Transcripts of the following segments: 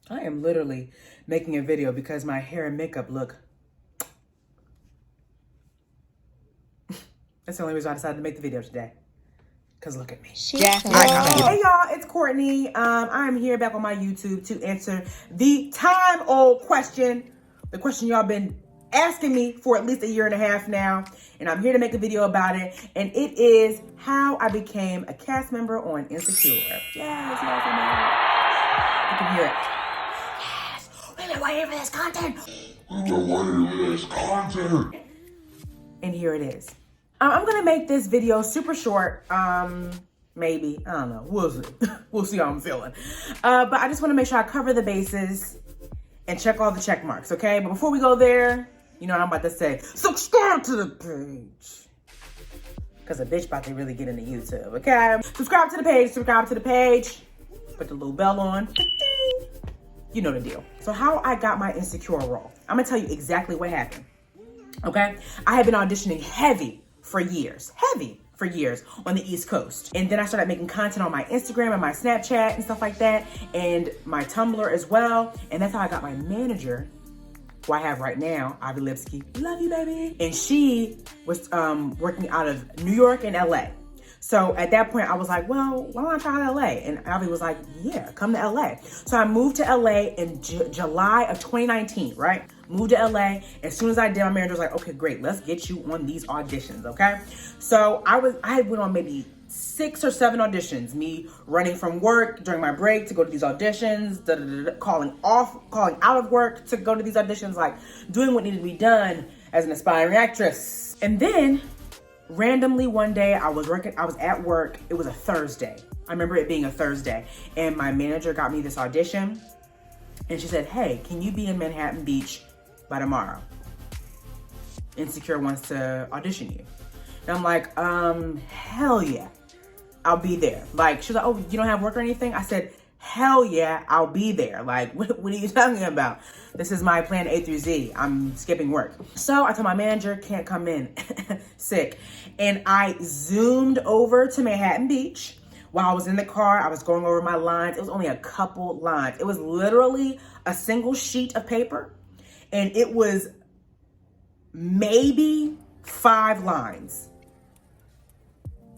I am literally making a video because my hair and makeup look. That's the only reason I decided to make the video today. Because look at me. Yeah. Hey y'all, it's Courtney. I'm here back on my YouTube to answer the time-old question. The question y'all been asking me for at least a year and a half now. And I'm here to make a video about it. And it is how I became a cast member on Insecure. Yes, y'all can hear it. You can hear it. Yes, we've been waiting for this content. And here it is. I'm gonna make this video super short. Maybe, I don't know, we'll see. We'll see how I'm feeling. But I just wanna make sure I cover the bases and check all the check marks, okay? But before we go there, you know what I'm about to say. Subscribe to the page. Cause a bitch about to really get into YouTube, okay? Subscribe to the page. Put the little bell on. You know the deal. So how I got my Insecure role. I'm gonna tell you exactly what happened, okay? I have been auditioning heavy for years on the East Coast. And then I started making content on my Instagram and my Snapchat and stuff like that, and my Tumblr as well. And that's how I got my manager, who I have right now, Avi Lipsky. Love you, baby. And she was working out of New York and LA. So at that point I was like, well, why don't I try out LA? And Avi was like, yeah, come to LA. So I moved to LA in July of 2019, right? Moved to LA. As soon as I did, my manager was like, okay, great, let's get you on these auditions, okay? So I had went on maybe 6 or 7 auditions, me running from work during my break to go to these auditions, calling out of work to go to these auditions, like doing what needed to be done as an aspiring actress. And then randomly one day I was at work. It was a Thursday. I remember it being a Thursday, and my manager got me this audition, and she said, hey, can you be in Manhattan Beach by tomorrow? Insecure wants to audition you. And I'm like, hell yeah, I'll be there. Like, she's like, oh, you don't have work or anything? I said, hell yeah, I'll be there. Like, what are you talking about? This is my plan A through Z. I'm skipping work. So I told my manager, can't come in, sick. And I zoomed over to Manhattan Beach. While I was in the car, I was going over my lines. It was only a couple lines. It was literally a single sheet of paper. And it was maybe 5 lines.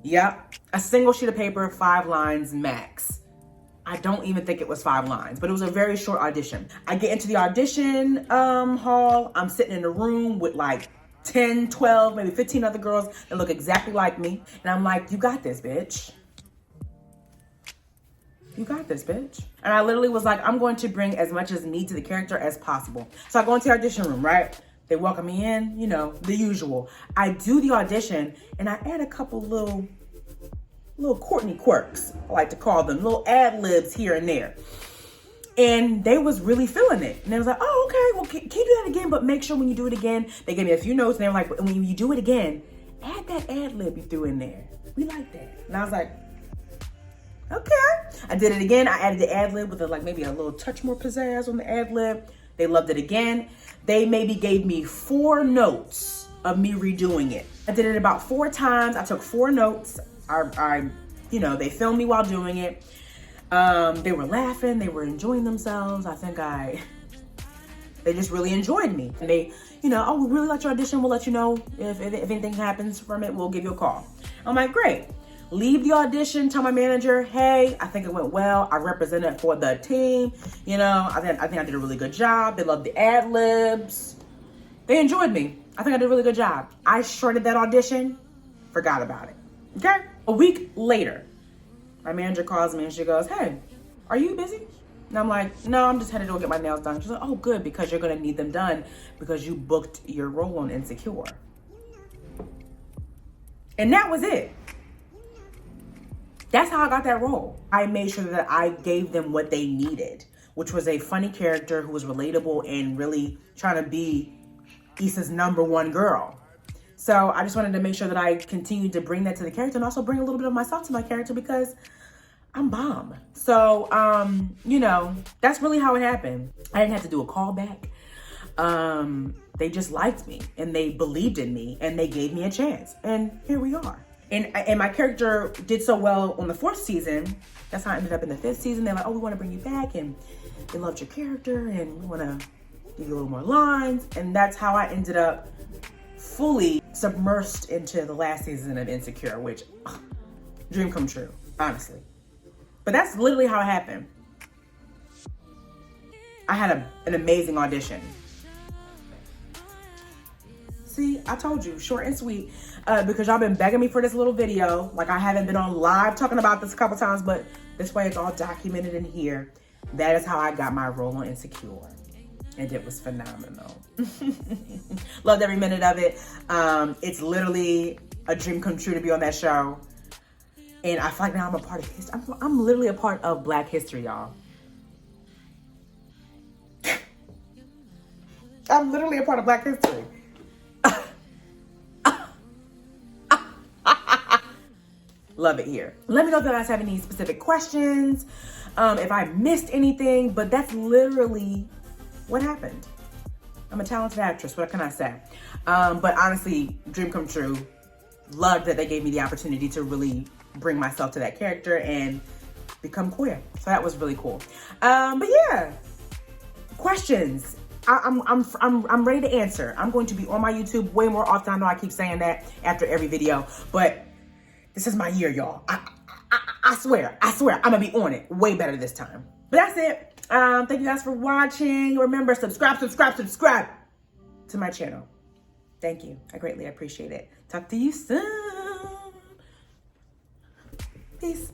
Yep, a single sheet of paper, 5 lines max. I don't even think it was 5 lines, but it was a very short audition. I get into the audition hall. I'm sitting in a room with like 10, 12, maybe 15 other girls that look exactly like me. And I'm like, you got this, bitch. You got this, bitch. And I literally was like, I'm going to bring as much as me to the character as possible. So I go into the audition room, right? They welcome me in, you know, the usual. I do the audition and I add a couple little Courtney quirks, I like to call them, little ad libs here and there. And they was really feeling it. And they was like, oh, okay, well, can you do that again? But make sure when you do it again, they gave me a few notes and they were like, when you do it again, add that ad lib you threw in there. We like that. And I was like, okay. I did it again. I added the ad lib with maybe a little touch more pizzazz on the ad lib. They loved it again. They maybe gave me 4 notes of me redoing it. I did it about 4 times. I took 4 notes. They filmed me while doing it. They were laughing. They were enjoying themselves. I think they just really enjoyed me. And they, oh, we really liked your audition. We'll let you know if anything happens from it. We'll give you a call. I'm like, great. Leave the audition, tell my manager, hey, I think it went well. I represented for the team. I think I did a really good job. They loved the ad libs. They enjoyed me. I think I did a really good job. I shorted that audition, forgot about it. Okay? A week later, my manager calls me and she goes, hey, are you busy? And I'm like, no, I'm just headed to go get my nails done. She's like, oh, good, because you're gonna need them done because you booked your role on Insecure. And that was it. That's how I got that role. I made sure that I gave them what they needed, which was a funny character who was relatable and really trying to be ISSA'S #1 girl. So I just wanted to make sure that I continued to bring that to the character and also bring a little bit of myself to my character because I'm bomb. So, that's really how it happened. I didn't have to do a callback. They just liked me and they believed in me and they gave me a chance. And here we are. And my character did so well on the 4th season. That's how I ended up in the 5th season. They're like, oh, we want to bring you back. And they loved your character and we want to give you a little more lines. And that's how I ended up fully submersed into the last season of Insecure, which, dream come true, honestly. But that's literally how it happened. I had an amazing audition. See, I told you, short and sweet, because y'all been begging me for this little video. Like, I haven't been on live talking about this a couple times, but this way it's all documented in here. That is how I got my role on Insecure. And it was phenomenal. Loved every minute of it. It's literally a dream come true to be on that show. And I feel like now I'm a part of history. I'm literally a part of Black history, y'all. I'm literally a part of Black history. Love it here. Let me know if you guys have any specific questions, if I missed anything, but that's literally what happened. I'm a talented actress, what can I say? But honestly, dream come true. Loved that they gave me the opportunity to really bring myself to that character and become Quoia. So that was really cool. But yeah, questions. I'm ready to answer. I'm going to be on my YouTube way more often. I know I keep saying that after every video, but this is my year, y'all. I swear, I'm gonna be on it way better this time. But that's it. Thank you guys for watching. Remember, subscribe to my channel. Thank you. I greatly appreciate it. Talk to you soon. Peace.